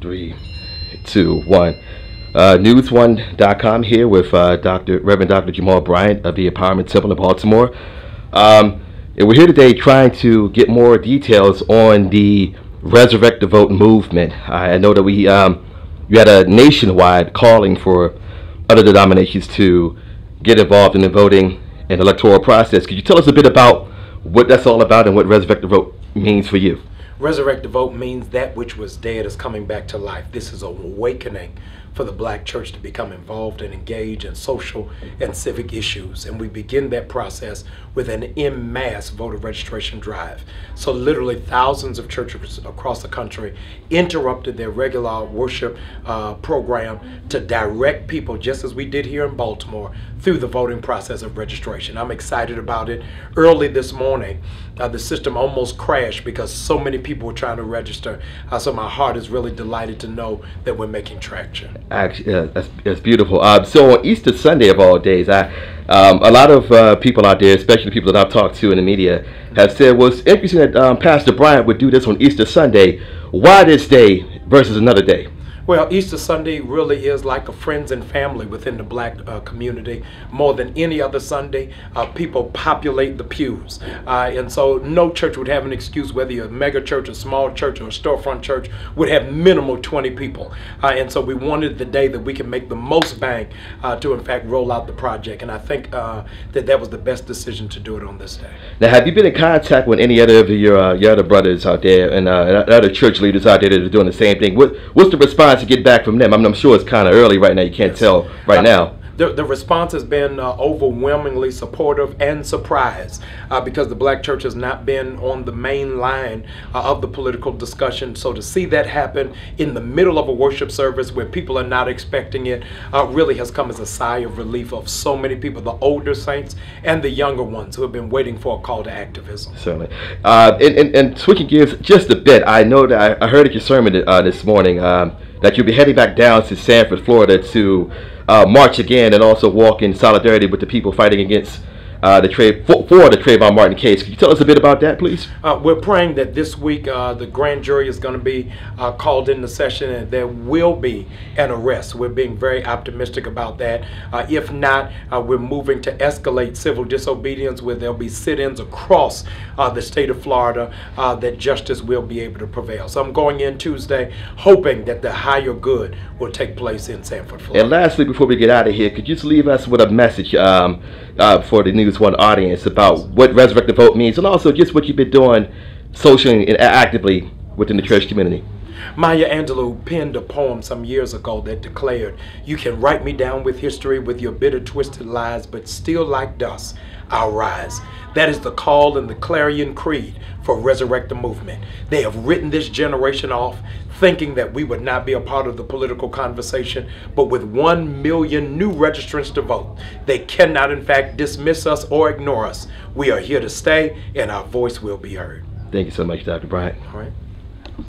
Three, two, one. News1.com here with Reverend Dr. Jamal Bryant of the Empowerment Temple in Baltimore. And we're here today trying to get more details on the Resurrect the Vote movement. I know that you had a nationwide calling for other denominations to get involved in the voting and electoral process. Could you tell us a bit about what that's all about and what Resurrect the Vote means for you? Resurrect the Vote means that which was dead is coming back to life. This is an awakening for the black church to become involved and engage in social and civic issues. And we begin that process with an en masse voter registration drive. So literally thousands of churches across the country interrupted their regular worship program to direct people, just as we did here in Baltimore, through the voting process of registration. I'm excited about it. Early this morning, the system almost crashed because so many people were trying to register. So my heart is really delighted to know that we're making traction. Actually, that's beautiful. So on Easter Sunday of all days, a lot of people out there, especially the people that I've talked to in the media, have said, well, it's interesting that Pastor Bryant would do this on Easter Sunday. Why this day versus another day? Well, Easter Sunday really is like a friends and family within the black community. More than any other Sunday, people populate the pews. And so no church would have an excuse, whether you're a mega church, a small church, or a storefront church, would have minimal 20 people. And so we wanted the day that we can make the most bang to, in fact, roll out the project. And I think that was the best decision to do it on this day. Now, have you been in contact with any other of your other brothers out there and other church leaders out there that are doing the same thing? What's the response to get back from them? I'm sure it's kind of early right now. You can't tell right now. The response has been overwhelmingly supportive and surprised because the black church has not been on the main line of the political discussion. So to see that happen in the middle of a worship service where people are not expecting it really has come as a sigh of relief of so many people, the older saints and the younger ones who have been waiting for a call to activism. Certainly. And switching gears just a bit, I know that I heard at your sermon this morning that you'll be heading back down to Sanford, Florida to march again and also walk in solidarity with the people fighting against for the Trayvon Martin case. Can you tell us a bit about that, please? We're praying that this week the grand jury is going to be called into session and there will be an arrest. We're being very optimistic about that. If not, we're moving to escalate civil disobedience where there'll be sit-ins across the state of Florida that justice will be able to prevail. So I'm going in Tuesday hoping that the higher good will take place in Sanford, Florida. And lastly, before we get out of here, could you just leave us with a message for the News One audience about what Resurrect the Vote means and also just what you've been doing socially and actively within the church community? Maya Angelou penned a poem some years ago that declared, "You can write me down with history with your bitter, twisted lies, but still like dust, I'll rise." That is the call and the clarion creed for Resurrect the Movement. They have written this generation off, thinking that we would not be a part of the political conversation, but with 1 million new registrants to vote, they cannot in fact dismiss us or ignore us. We are here to stay and our voice will be heard. Thank you so much, Dr. Bryant. All right.